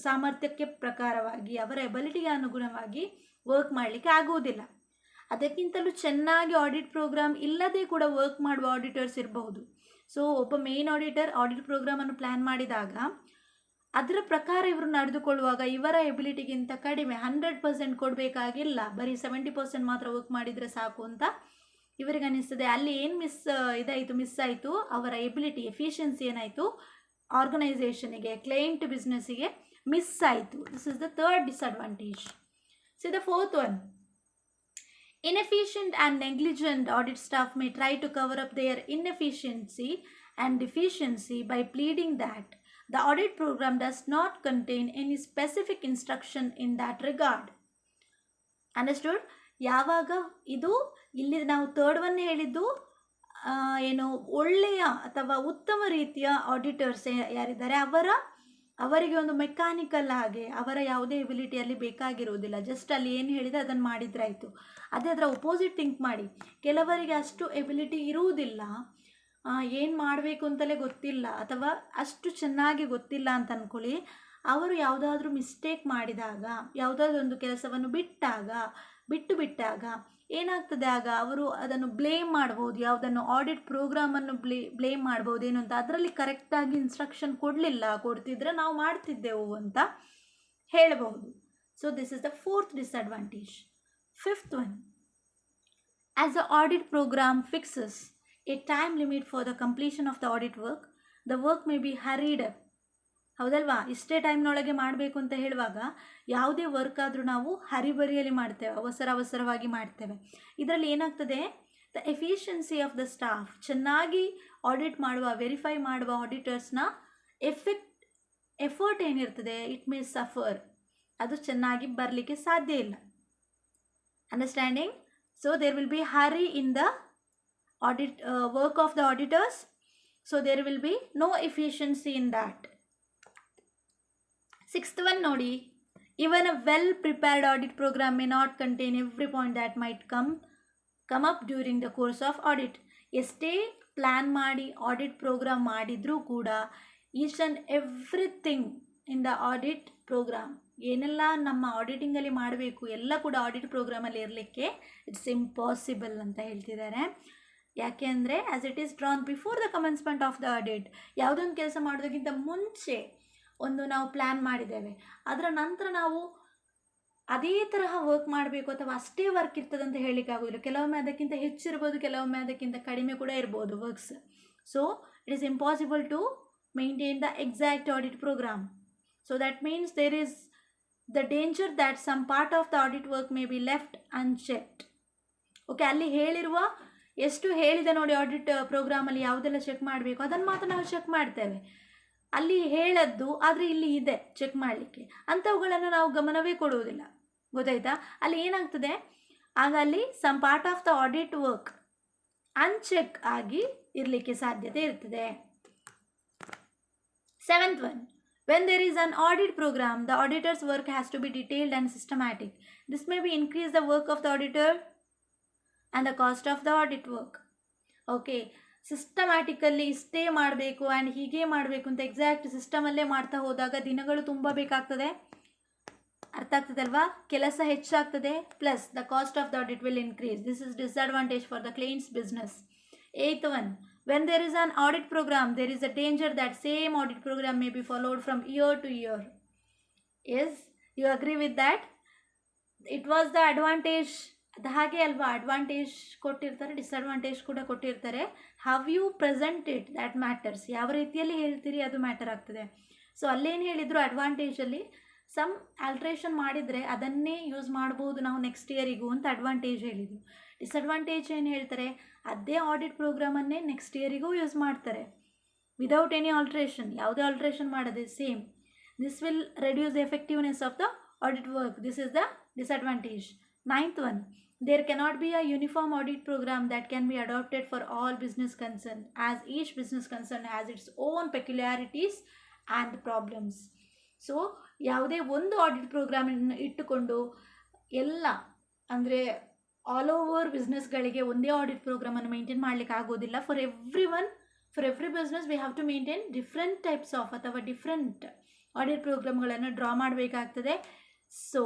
ಸಾಮರ್ಥ್ಯಕ್ಕೆ ಪ್ರಕಾರವಾಗಿ, ಅವರ ಎಬಿಲಿಟಿಗೆ ಅನುಗುಣವಾಗಿ ವರ್ಕ್ ಮಾಡಲಿಕ್ಕೆ ಆಗುವುದಿಲ್ಲ. ಅದಕ್ಕಿಂತಲೂ ಚೆನ್ನಾಗಿ ಆಡಿಟ್ ಪ್ರೋಗ್ರಾಮ್ ಇಲ್ಲದೆ ಕೂಡ ವರ್ಕ್ ಮಾಡುವ ಆಡಿಟರ್ಸ್ ಇರಬಹುದು. ಸೊ ಒಬ್ಬ ಮೇನ್ ಆಡಿಟರ್ ಆಡಿಟ್ ಪ್ರೋಗ್ರಾಮನ್ನು ಪ್ಲ್ಯಾನ್ ಮಾಡಿದಾಗ ಅದರ ಪ್ರಕಾರ ಇವರು ನಡೆದುಕೊಳ್ಳುವಾಗ ಇವರ ಎಬಿಲಿಟಿಗಿಂತ ಕಡಿಮೆ 100% ಕೊಡಬೇಕಾಗಿಲ್ಲ, ಬರೀ 70% ಮಾತ್ರ ವರ್ಕ್ ಮಾಡಿದರೆ ಸಾಕು ಅಂತ ಇವರಿಗೆ ಅನ್ನಿಸ್ತದೆ. ಅಲ್ಲಿ ಏನು ಮಿಸ್ ಆಯಿತು, ಅವರ ಎಬಿಲಿಟಿ, ಎಫಿಷಿಯನ್ಸಿ ಏನಾಯಿತು, ಆರ್ಗನೈಸೇಷನಿಗೆ, ಕ್ಲೈಂಟ್ ಬಿಸ್ನೆಸ್ಸಿಗೆ ಮಿಸ್ ಆಯಿತು. This is the third disadvantage. C the fourth one, inefficient and negligent audit staff may try to cover up their inefficiency and deficiency by pleading that the audit program does not contain any specific instruction in that regard. Understood? ಯಾವಾಗ ಇದು ಇಲ್ಲಿ ನಾವು third one ಹೇಳಿದ್ದು ಏನು, ಒಳ್ಳೆಯ ಅಥವಾ ಉತ್ತಮ ರೀತಿಯ ಆಡಿಟರ್ಸ್ ಯಾರಿದ್ದಾರೆ ಅವರಿಗೆ ಒಂದು ಮೆಕ್ಯಾನಿಕಲ್ ಹಾಗೆ ಅವರ ಯಾವುದೇ ಎಬಿಲಿಟಿಯಲ್ಲಿ ಬೇಕಾಗಿರುವುದಿಲ್ಲ, ಜಸ್ಟ್ ಅಲ್ಲಿ ಏನು ಹೇಳಿದೆ ಅದನ್ನು ಮಾಡಿದ್ರೆ ಆಯಿತು. ಅದೇ ಅದರ ಒಪೋಸಿಟ್ ಥಿಂಕ್ ಮಾಡಿ, ಕೆಲವರಿಗೆ ಅಷ್ಟು ಎಬಿಲಿಟಿ ಇರುವುದಿಲ್ಲ, ಏನು ಮಾಡಬೇಕು ಅಂತಲೇ ಗೊತ್ತಿಲ್ಲ ಅಥವಾ ಅಷ್ಟು ಚೆನ್ನಾಗಿ ಗೊತ್ತಿಲ್ಲ ಅಂತ ಅಂದ್ಕೊಳ್ಳಿ. ಅವರು ಯಾವುದಾದ್ರೂ ಮಿಸ್ಟೇಕ್ ಮಾಡಿದಾಗ, ಯಾವುದಾದ್ರೂ ಒಂದು ಕೆಲಸವನ್ನು ಬಿಟ್ಟಾಗ ಏನಾಗ್ತದೆ, ಆಗ ಅವರು ಅದನ್ನು ಬ್ಲೇಮ್ ಮಾಡ್ಬೋದು, ಯಾವುದನ್ನು ಆಡಿಟ್ ಪ್ರೋಗ್ರಾಮನ್ನು ಬ್ಲೇಮ್ ಮಾಡ್ಬೋದು. ಏನು ಅಂತ, ಅದರಲ್ಲಿ ಕರೆಕ್ಟಾಗಿ ಇನ್ಸ್ಟ್ರಕ್ಷನ್ ಕೊಡ್ತಿದ್ರೆ ನಾವು ಮಾಡ್ತಿದ್ದೆವು ಅಂತ ಹೇಳಬಹುದು. So this is the fourth disadvantage. Fifth one, as the audit program fixes a time limit for the completion of the audit work, the work may be hurried up. ಹೌದಲ್ವಾ? ಇಷ್ಟೇ ಟೈಮ್ನೊಳಗೆ ಮಾಡಬೇಕು ಅಂತ ಹೇಳುವಾಗ ಯಾವುದೇ ವರ್ಕ್ ಆದರೂ ನಾವು ಹರಿಬರಿಯಲ್ಲಿ ಮಾಡ್ತೇವೆ, ಅವಸರವಾಗಿ ಮಾಡ್ತೇವೆ. ಇದರಲ್ಲಿ ಏನಾಗ್ತದೆ, the efficiency of the staff, ಚೆನ್ನಾಗಿ ಆಡಿಟ್ ಮಾಡುವ, ವೆರಿಫೈ ಮಾಡುವ ಆಡಿಟರ್ಸ್ನ ಎಫರ್ಟ್ ಏನಿರ್ತದೆ, ಇಟ್ ಮೇ ಸಫರ್, ಅದು ಚೆನ್ನಾಗಿ ಬರಲಿಕ್ಕೆ ಸಾಧ್ಯ ಇಲ್ಲ. Understanding? So there will be hurry in the audit work of the auditors, so there will be no efficiency in that. Sixth one ನೋಡಿ, even a well-prepared audit program may not contain every point that might come up during the course of audit. ಎಷ್ಟೇ plan ಮಾಡಿ audit program ಮಾಡಿದರೂ ಕೂಡ each and everything in the audit program, ಏನೆಲ್ಲ ನಮ್ಮ ಆಡಿಟಿಂಗಲ್ಲಿ ಮಾಡಬೇಕು ಎಲ್ಲ ಕೂಡ ಆಡಿಟ್ ಪ್ರೋಗ್ರಾಮಲ್ಲಿ ಇರಲಿಕ್ಕೆ ಇಟ್ಸ್ ಇಂಪಾಸಿಬಲ್ ಅಂತ ಹೇಳ್ತಿದ್ದಾರೆ. ಯಾಕೆ ಅಂದರೆ, as it is drawn before the commencement of the audit, ಯಾವುದೊಂದು ಕೆಲಸ ಮಾಡೋದಕ್ಕಿಂತ ಮುಂಚೆ ಒಂದು ನಾವು ಪ್ಲ್ಯಾನ್ ಮಾಡಿದ್ದೇವೆ, ಅದರ ನಂತರ ನಾವು ಅದೇ ತರಹ ವರ್ಕ್ ಮಾಡಬೇಕು ಅಥವಾ ಅಷ್ಟೇ ವರ್ಕ್ ಇರ್ತದೆ ಅಂತ ಹೇಳಲಿಕ್ಕಾಗೋದಿಲ್ಲ. ಕೆಲವೊಮ್ಮೆ ಅದಕ್ಕಿಂತ ಹೆಚ್ಚಿರ್ಬೋದು, ಕೆಲವೊಮ್ಮೆ ಅದಕ್ಕಿಂತ ಕಡಿಮೆ ಕೂಡ ಇರ್ಬೋದು works. So it is impossible to maintain the exact audit program. So that means there is the danger that some part of the audit work may be left unchecked. Okay, ಅಲ್ಲಿ ಎಷ್ಟು ಹೇಳಿದೆ ನೋಡಿ ಆಡಿಟ್ ಪ್ರೋಗ್ರಾಮಲ್ಲಿ ಯಾವುದೆಲ್ಲ check ಮಾಡಬೇಕು ಅದನ್ನು ಮಾತ್ರ ನಾವು check ಮಾಡ್ತೇವೆ. ಅಲ್ಲಿ ಹೇಳದ್ದು ಆದರೆ ಇಲ್ಲಿ ಇದೆ ಚೆಕ್ ಮಾಡಲಿಕ್ಕೆ, ಅಂಥವುಗಳನ್ನು ನಾವು ಗಮನವೇ ಕೊಡುವುದಿಲ್ಲ. ಗೊತ್ತಾಯ್ತಾ? ಅಲ್ಲಿ ಏನಾಗ್ತದೆ, ಆಗ ಅಲ್ಲಿ some part of the audit work uncheck ಆಗಿ ಇರಲಿಕ್ಕೆ ಸಾಧ್ಯತೆ ಇರ್ತದೆ. 7th one, when there is an audit program, the auditor's work has to be detailed and systematic. This may be increase the work of the auditor and the cost of the audit work. Okay, ಸಿಸ್ಟಮ್ಯಾಟಿಕಲ್ಲಿ ಇಷ್ಟೇ ಮಾಡಬೇಕು and ಹೀಗೆ ಮಾಡಬೇಕು ಅಂತ exact ಸಿಸ್ಟಮಲ್ಲೇ ಮಾಡ್ತಾ ಹೋದಾಗ ದಿನಗಳು ತುಂಬ ಬೇಕಾಗ್ತದೆ. ಅರ್ಥ ಆಗ್ತದಲ್ವಾ? ಕೆಲಸ ಹೆಚ್ಚಾಗ್ತದೆ, plus the cost of the audit will increase. This is disadvantage for the clients business. 8th one, when there is an audit program, there is a danger that same audit program may be followed from year to year. Yes, you agree with that? It was the advantage. ಅದು ಹಾಗೆ ಅಲ್ವಾ, advantage ಕೊಟ್ಟಿರ್ತಾರೆ, disadvantage ಕೂಡ ಕೊಟ್ಟಿರ್ತಾರೆ. How you present it that matters. ಯಾವ ರೀತಿಯಲ್ಲಿ ಹೇಳ್ತೀರಿ ಅದು ಮ್ಯಾಟರ್ ಆಗ್ತದೆ. ಸೊ ಅಲ್ಲೇನು ಹೇಳಿದರು, ಅಡ್ವಾಂಟೇಜಲ್ಲಿ ಸಮ್ ಆಲ್ಟ್ರೇಷನ್ ಮಾಡಿದರೆ ಅದನ್ನೇ ಯೂಸ್ ಮಾಡ್ಬೋದು ನಾವು ನೆಕ್ಸ್ಟ್ ಇಯರಿಗೂ ಅಂತ ಅಡ್ವಾಂಟೇಜ್ ಹೇಳಿದರು. ಡಿಸ್ಅಡ್ವಾಂಟೇಜ್ ಏನು ಹೇಳ್ತಾರೆ, ಅದೇ ಆಡಿಟ್ ಪ್ರೋಗ್ರಾಮನ್ನೇ ನೆಕ್ಸ್ಟ್ ಇಯರಿಗೂ ಯೂಸ್ ಮಾಡ್ತಾರೆ ವಿದೌಟ್ ಎನಿ ಆಲ್ಟ್ರೇಷನ್, ಯಾವುದೇ ಆಲ್ಟ್ರೇಷನ್ ಮಾಡದೆ same. This will reduce the effectiveness of the audit work. This is the disadvantage. 9th one, there cannot be a uniform audit program that can be adopted for all business concern, as each business concern has its own peculiarities and problems. So ಯಾವುದೇ ಒಂದು audit ಪ್ರೋಗ್ರಾಮನ್ನು ಇಟ್ಟುಕೊಂಡು ಎಲ್ಲ ಅಂದರೆ all over ಬಿಸ್ನೆಸ್ಗಳಿಗೆ ಒಂದೇ audit ಪ್ರೋಗ್ರಾಮನ್ನು maintain ಮಾಡಲಿಕ್ಕೆ ಆಗೋದಿಲ್ಲ. For every business we have to maintain different types of ಅಥವಾ different audit ಪ್ರೋಗ್ರಾಮ್ಗಳನ್ನು ಡ್ರಾ ಮಾಡಬೇಕಾಗ್ತದೆ. So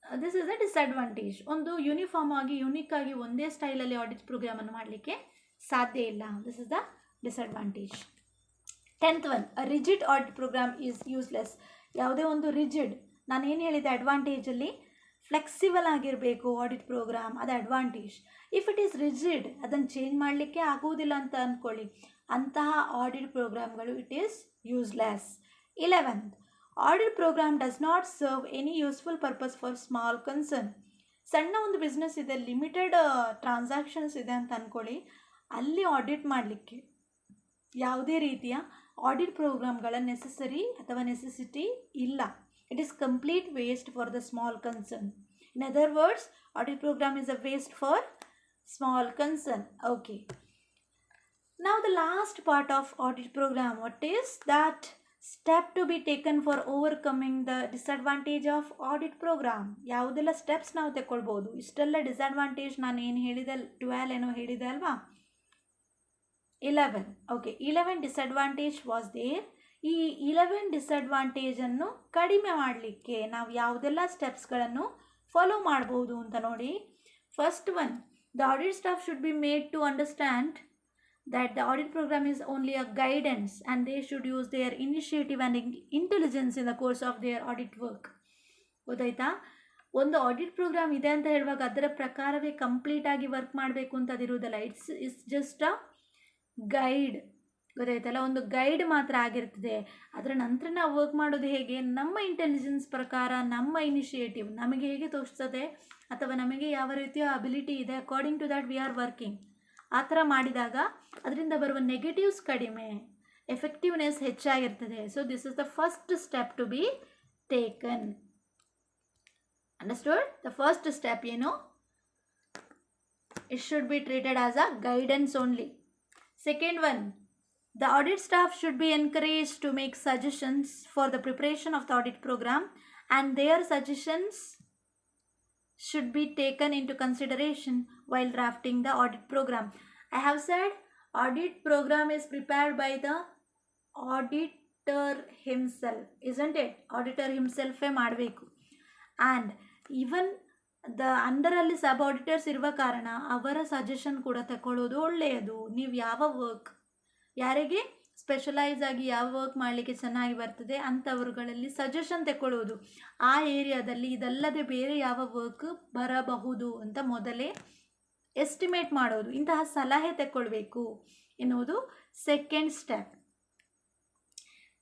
this is a disadvantage. ಒಂದು ಯೂನಿಫಾರ್ಮ್ ಆಗಿ ಯುನಿಕ್ ಆಗಿ ಒಂದೇ ಸ್ಟೈಲಲ್ಲಿ ಆಡಿಟ್ ಪ್ರೋಗ್ರಾಮನ್ನು ಮಾಡಲಿಕ್ಕೆ ಸಾಧ್ಯ ಇಲ್ಲ. This is the disadvantage. 10th one, a rigid audit program is useless. ಯಾವುದೇ ಒಂದು ರಿಜಿಡ್, ನಾನೇನು ಹೇಳಿದೆ ಅಡ್ವಾಂಟೇಜಲ್ಲಿ, ಫ್ಲೆಕ್ಸಿಬಲ್ ಆಗಿರಬೇಕು ಆಡಿಟ್ ಪ್ರೋಗ್ರಾಮ್, ಅದು advantage. If it is rigid, ಅದನ್ನು ಚೇಂಜ್ ಮಾಡಲಿಕ್ಕೆ ಆಗುವುದಿಲ್ಲ ಅಂತ ಅಂದ್ಕೊಳ್ಳಿ, ಅಂತಹ ಆಡಿಟ್ ಪ್ರೋಗ್ರಾಮ್ಗಳು it is useless. 11th, audit program does not serve any useful purpose for small concern. ಸಣ್ಣ ಒಂದು ಬಿಸ್ನೆಸ್ ಇದೆ, ಲಿಮಿಟೆಡ್ ಟ್ರಾನ್ಸಾಕ್ಷನ್ಸ್ ಇದೆ ಅಂತ ಅಂದ್ಕೊಳ್ಳಿ, ಅಲ್ಲಿ ಆಡಿಟ್ ಮಾಡಲಿಕ್ಕೆ ಯಾವುದೇ ರೀತಿಯ ಆಡಿಟ್ ಪ್ರೋಗ್ರಾಮ್ಗಳ ನೆಸೆಸಿಟಿ ಇಲ್ಲ. It is complete waste for the small concern. In other words, audit program is a waste for small concern. Okay, now the last part of audit program, what is that step to be taken for overcoming the disadvantage of audit program. ಯಾವುದೆಲ್ಲ steps ನಾವು ತಗೊಳ್ಬೋದು. ಇಷ್ಟೆಲ್ಲ disadvantage ನಾನು ಏನು ಹೇಳಿದೆ, 12 ಏನೋ ಹೇಳಿದೆ ಅಲ್ವಾ, 11. Okay, 11 disadvantage was there. ಈ 11 ಡಿಸ್ಅಡ್ವಾಂಟೇಜನ್ನು ಕಡಿಮೆ ಮಾಡಲಿಕ್ಕೆ ನಾವು ಯಾವುದೆಲ್ಲ ಸ್ಟೆಪ್ಸ್ಗಳನ್ನು ಫಾಲೋ ಮಾಡ್ಬೋದು ಅಂತ ನೋಡಿ. First one, the audit staff should be made to understand that the audit program is only a guidance and they should use their initiative and intelligence in the course of their audit work. ಗೊತ್ತಾಯ್ತಾ? ಒಂದು audit program ಇದೆ ಅಂತ ಹೇಳುವಾಗ ಅದರ ಪ್ರಕಾರವೇ ಕಂಪ್ಲೀಟಾಗಿ work ಮಾಡಬೇಕು ಅಂತ ಅದಿರುವುದಲ್ಲ. It's just a guide. ಗೊತ್ತಾಯ್ತಲ್ಲ, ಒಂದು ಗೈಡ್ ಮಾತ್ರ ಆಗಿರ್ತದೆ. ಅದರ ನಂತರ ನಾವು ವರ್ಕ್ ಮಾಡೋದು ಹೇಗೆ, ನಮ್ಮ ಇಂಟೆಲಿಜೆನ್ಸ್ ಪ್ರಕಾರ, ನಮ್ಮ ಇನಿಷಿಯೇಟಿವ್ ನಮಗೆ ಹೇಗೆ ತೋರಿಸ್ತದೆ ಅಥವಾ ನಮಗೆ ಯಾವ ರೀತಿಯ ಅಬಿಲಿಟಿ ಇದೆ, according to that we are working. ಆ ಥರ ಮಾಡಿದಾಗ ಅದರಿಂದ ಬರುವ ನೆಗೆಟಿವ್ಸ್ ಕಡಿಮೆ, ಎಫೆಕ್ಟಿವ್ನೆಸ್ ಹೆಚ್ಚಾಗಿರ್ತದೆ. So this is the first step to be taken. Understood? The first step ಏನು, it should be treated as a guidance only. Second one, the audit staff should be encouraged to make suggestions for the preparation of the audit program and their suggestions should be taken into consideration while drafting the audit program. I have said audit program is prepared by the auditor himself, isn't it? Auditor himself ಮಾಡಬೇಕು. and even the ಅಂಡರಲ್ಲಿ sub auditors ಇರುವ ಕಾರಣ ಅವರ suggestion ಕೂಡ ತಗೊಳ್ಳೋದು ಒಳ್ಳೆಯದು. ನೀವು ಯಾವ ವರ್ಕ್, ಯಾರಿಗೆ ಸ್ಪೆಷಲೈಸ್ ಆಗಿ ಯಾವ ವರ್ಕ್ ಮಾಡಲಿಕ್ಕೆ ಚೆನ್ನಾಗಿ ಬರ್ತದೆ ಅಂಥವ್ರುಗಳಲ್ಲಿ ಸಜೆಷನ್ ತಗೊಳ್ಳೋದು, ಆ ಏರಿಯಾದಲ್ಲಿ ಇದಲ್ಲದೆ ಬೇರೆ ಯಾವ ವರ್ಕ್ ಬರಬಹುದು ಅಂತ ಮೊದಲೇ ಎಸ್ಟಿಮೇಟ್ ಮಾಡೋದು, ಇಂತಹ ಸಲಹೆ ತಗೊಳ್ಬೇಕು ಎನ್ನುವುದು second step.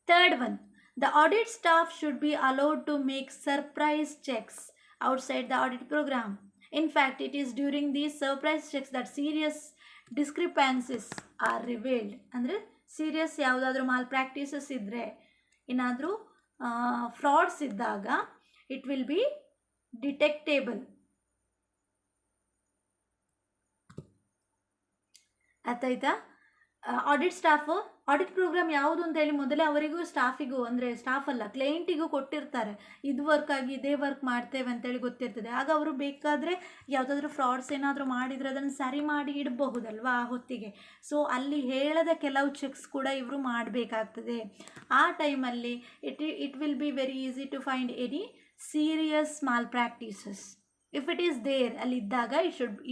Third one, the audit staff should be allowed to make surprise checks outside the audit program. In fact, it is during these surprise checks that serious discrepancies are revealed. ಅಂದರೆ serious ಯಾವುದಾದ್ರೂ mall practices ಇದ್ದರೆ, ಏನಾದರೂ frauds ಇದ್ದಾಗ it will B ಡಿಟೆಕ್ಟೇಬಲ್. ಅರ್ಥ ಆಯ್ತಾ? Audit staff audit program ಯಾವುದು ಅಂತ ಹೇಳಿ ಮೊದಲೇ ಅವರಿಗೂ ಸ್ಟಾಫಿಗೂ, ಅಂದರೆ ಸ್ಟಾಫ್ ಅಲ್ಲ ಕ್ಲೈಂಟಿಗೂ ಕೊಟ್ಟಿರ್ತಾರೆ. ಇದು ವರ್ಕ್ ಆಗಿ ಇದೇ ವರ್ಕ್ ಮಾಡ್ತೇವೆ ಅಂತೇಳಿ ಗೊತ್ತಿರ್ತದೆ. ಆಗ ಅವರು ಬೇಕಾದರೆ ಯಾವುದಾದ್ರೂ ಫ್ರಾಡ್ಸ್ ಏನಾದರೂ ಮಾಡಿದರೆ ಅದನ್ನು ಸರಿ ಮಾಡಿ ಇಡಬಹುದಲ್ವಾ ಆ ಹೊತ್ತಿಗೆ. ಸೊ ಅಲ್ಲಿ ಹೇಳದ ಕೆಲವು ಚೆಕ್ಸ್ ಕೂಡ ಇವರು ಮಾಡಬೇಕಾಗ್ತದೆ. ಆ ಟೈಮಲ್ಲಿ it will be very easy to find any serious malpractices. If it is there, ಅಲ್ಲಿ ಇದ್ದಾಗ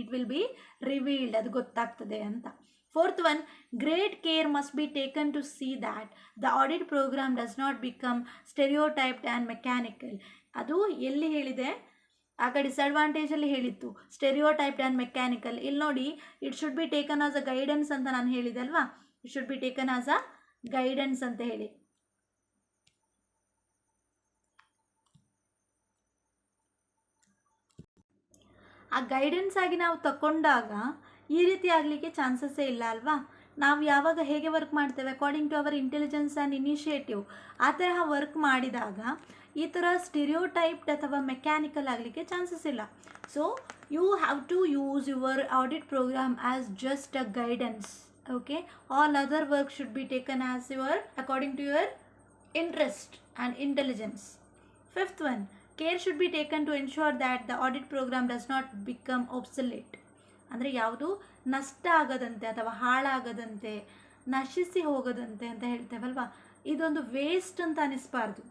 ಇಟ್ ವಿಲ್ ಬಿ ರಿವೀಲ್ಡ್, ಅದು ಗೊತ್ತಾಗ್ತದೆ ಅಂತ. Fourth one, great care must be taken to see that the audit program does not become stereotyped and mechanical. ಅದು ಎಲ್ಲಿ ಹೇಳಿದೆ? ಆಗ ಡಿಸಡ್ವಾಂಟೇಜಲ್ಲಿ ಹೇಳಿತ್ತು ಸ್ಟೆರಿಯೋಟೈಪ್ಡ್ ಆ್ಯಂಡ್ ಮೆಕ್ಯಾನಿಕಲ್. ಇಲ್ಲಿ ನೋಡಿ, it should be taken as a guidance ಅಂತ ನಾನು ಹೇಳಿದೆ ಅಲ್ವಾ. It should be taken as a guidance ಅಂತ ಹೇಳಿ. ಆ ಗೈಡೆನ್ಸ್ ಆಗಿ ನಾವು ತಗೊಂಡಾಗ ಈ ರೀತಿ ಆಗಲಿಕ್ಕೆ ಚಾನ್ಸಸ್ಸೇ ಇಲ್ಲ ಅಲ್ವಾ. ನಾವು ಯಾವಾಗ ಹೇಗೆ ವರ್ಕ್ ಮಾಡ್ತೇವೆ according to our intelligence and initiative, ಆ ತರಹ ವರ್ಕ್ ಮಾಡಿದಾಗ ಈ ಥರ ಸ್ಟಿರಿಯೋಟೈಪ್ಡ್ ಅಥವಾ ಮೆಕ್ಯಾನಿಕಲ್ ಆಗಲಿಕ್ಕೆ ಚಾನ್ಸಸ್ ಇಲ್ಲ. So you have to use your audit program as just a guidance. Okay, all other work should be taken as your according to your interest and intelligence. Fifth one, care should be taken to ensure that the audit program does not become obsolete. ಅಂದರೆ ಯಾವುದು ನಷ್ಟ ಆಗದಂತೆ ಅಥವಾ ಹಾಳಾಗದಂತೆ, ನಶಿಸಿ ಹೋಗದಂತೆ ಅಂತ ಹೇಳ್ತೇವಲ್ವ, ಇದೊಂದು ವೇಸ್ಟ್ ಅಂತ ಅನಿಸ್ಬಾರ್ದು.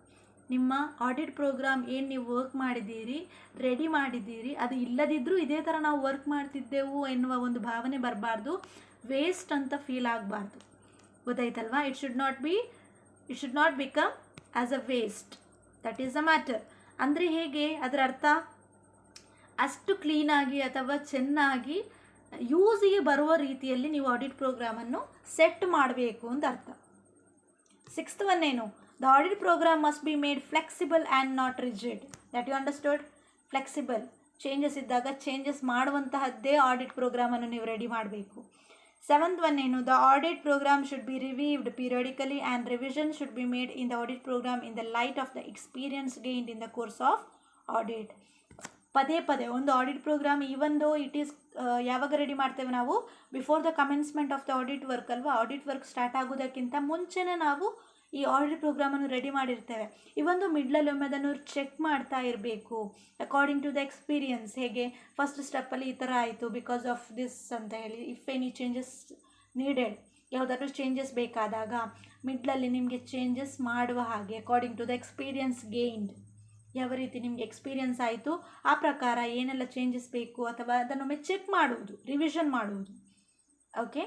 ನಿಮ್ಮ ಆಡಿಟ್ ಪ್ರೋಗ್ರಾಮ್ ಏನು ನೀವು ವರ್ಕ್ ಮಾಡಿದ್ದೀರಿ, ರೆಡಿ ಮಾಡಿದ್ದೀರಿ, ಅದು ಇಲ್ಲದಿದ್ದರೂ ಇದೇ ಥರ ನಾವು ವರ್ಕ್ ಮಾಡ್ತಿದ್ದೆವು ಎನ್ನುವ ಒಂದು ಭಾವನೆ ಬರಬಾರ್ದು, ವೇಸ್ಟ್ ಅಂತ ಫೀಲ್ ಆಗಬಾರ್ದು. ಗೊತ್ತಾಯ್ತಲ್ವಾ? It should not become as a waste. That is a matter. ಅಂದರೆ ಹೇಗೆ ಅದರ ಅರ್ಥ? ಅಷ್ಟು ಕ್ಲೀನಾಗಿ ಅಥವಾ ಚೆನ್ನಾಗಿ ಯೂಸಿಗೆ ಬರುವ ರೀತಿಯಲ್ಲಿ ನೀವು ಆಡಿಟ್ ಪ್ರೋಗ್ರಾಮನ್ನು ಸೆಟ್ ಮಾಡಬೇಕು ಅಂತ ಅರ್ಥ. ಸಿಕ್ಸ್ತ್ ಒನ್ ಏನು? The audit program must be made flexible and not rigid. That you understood? Flexible, changes ಇದ್ದಾಗ ಚೇಂಜಸ್ ಮಾಡುವಂತಹದ್ದೇ ಆಡಿಟ್ ಪ್ರೋಗ್ರಾಮನ್ನು ನೀವು ರೆಡಿ ಮಾಡಬೇಕು. ಸೆವೆಂತ್ ಒನ್ ಏನು? The audit program should be reviewed periodically and revision should be made in the audit program in the light of the experience gained in the course of audit. ಪದೇ ಪದೇ ಒಂದು audit program even though it is ಯಾವಾಗ ready ಮಾಡ್ತೇವೆ ನಾವು? Before the commencement of the audit work ಅಲ್ವಾ. Audit work start ಆಗೋದಕ್ಕಿಂತ ಮುಂಚೆನೇ ನಾವು ಈ ಆಡಿಟ್ ಪ್ರೋಗ್ರಾಮನ್ನು ರೆಡಿ ಮಾಡಿರ್ತೇವೆ. ಇವೊಂದು ಮಿಡ್ಲಲ್ಲಿ ಒಮ್ಮೆ ಅದನ್ನು ಚೆಕ್ ಮಾಡ್ತಾ ಇರಬೇಕು ಅಕಾರ್ಡಿಂಗ್ ಟು ದ ಎಕ್ಸ್ಪೀರಿಯನ್ಸ್. ಹೇಗೆ ಫಸ್ಟ್ ಸ್ಟೆಪ್ಪಲ್ಲಿ ಈ ಥರ ಆಯಿತು ಬಿಕಾಸ್ ಆಫ್ ದಿಸ್ ಅಂತ ಹೇಳಿ, ಇಫ್ ಎನಿ ಚೇಂಜಸ್ ನೀಡೆಡ್, ಯಾವುದಾದ್ರೂ ಚೇಂಜಸ್ ಬೇಕಾದಾಗ ಮಿಡ್ಲಲ್ಲಿ ನಿಮಗೆ ಚೇಂಜಸ್ ಮಾಡುವ ಹಾಗೆ according to the experience gained. ಯಾವ ರೀತಿ ನಿಮಗೆ ಎಕ್ಸ್ಪೀರಿಯನ್ಸ್ ಆಯಿತು ಆ ಪ್ರಕಾರ ಏನೆಲ್ಲ ಚೇಂಜಸ್ ಬೇಕು ಅಥವಾ ಅದನ್ನೊಮ್ಮೆ ಚೆಕ್ ಮಾಡುವುದು, ರಿವಿಷನ್ ಮಾಡುವುದು. Okay.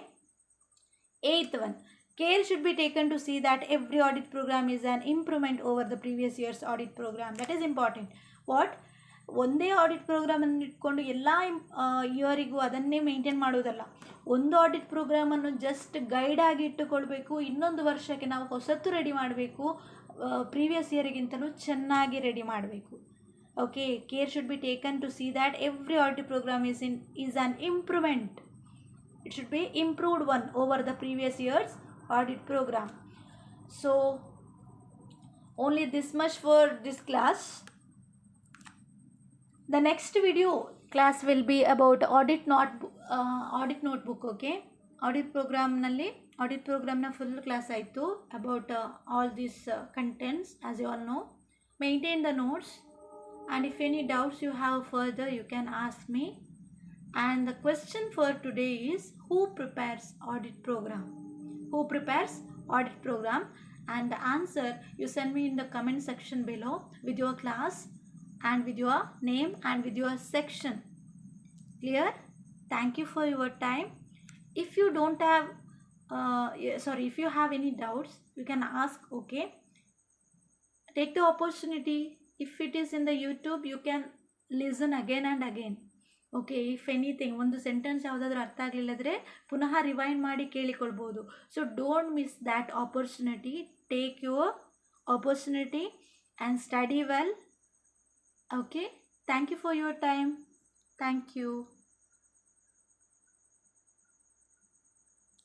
Eighth one, care should be taken to see that every audit program is an improvement over the previous years audit program. That is important. What? ಒಂದೇ ಆಡಿಟ್ ಪ್ರೋಗ್ರಾಮನ್ನು ಇಟ್ಕೊಂಡು ಎಲ್ಲ ಇಯರಿಗೂ ಅದನ್ನೇ ಮೇಂಟೈನ್ ಮಾಡೋದಲ್ಲ. ಒಂದು ಆಡಿಟ್ ಪ್ರೋಗ್ರಾಮನ್ನು ಜಸ್ಟ್ ಗೈಡ್ ಆಗಿ ಇಟ್ಟುಕೊಳ್ಬೇಕು, ಇನ್ನೊಂದು ವರ್ಷಕ್ಕೆ ನಾವು ಹೊಸತು ರೆಡಿ ಮಾಡಬೇಕು, ಪ್ರೀವಿಯಸ್ ಇಯರಿಗಿಂತಲೂ ಚೆನ್ನಾಗಿ ರೆಡಿ ಮಾಡಬೇಕು. Okay, care should be taken to see that every audit program is an improvement. It should be improved one over the previous year's audit program. So only this much for this class. The next video class will be about audit notebook. Okay, audit program na full class aitu about all these contents. As you all know, maintain the notes, and if any doubts you have further you can ask me. And the question for today is, who prepares audit program? Who prepares audit program? And the answer you send me in the comment section below with your class and with your name and with your section. Clear? Thank you for your time. If you don't have if you have any doubts you can ask. Okay, take the opportunity. If it is in the YouTube you can listen again and again. Okay, if anything ಒಂದು sentence ಯಾವುದಾದ್ರೂ ಅರ್ಥ ಆಗಲಿಲ್ಲದ್ರೆ ಪುನಃ rewind ಮಾಡಿ ಕೇಳಿಕೊಳ್ಬೋದು. So don't miss that opportunity. Take your opportunity and study well. Okay, thank you for your time. Thank you.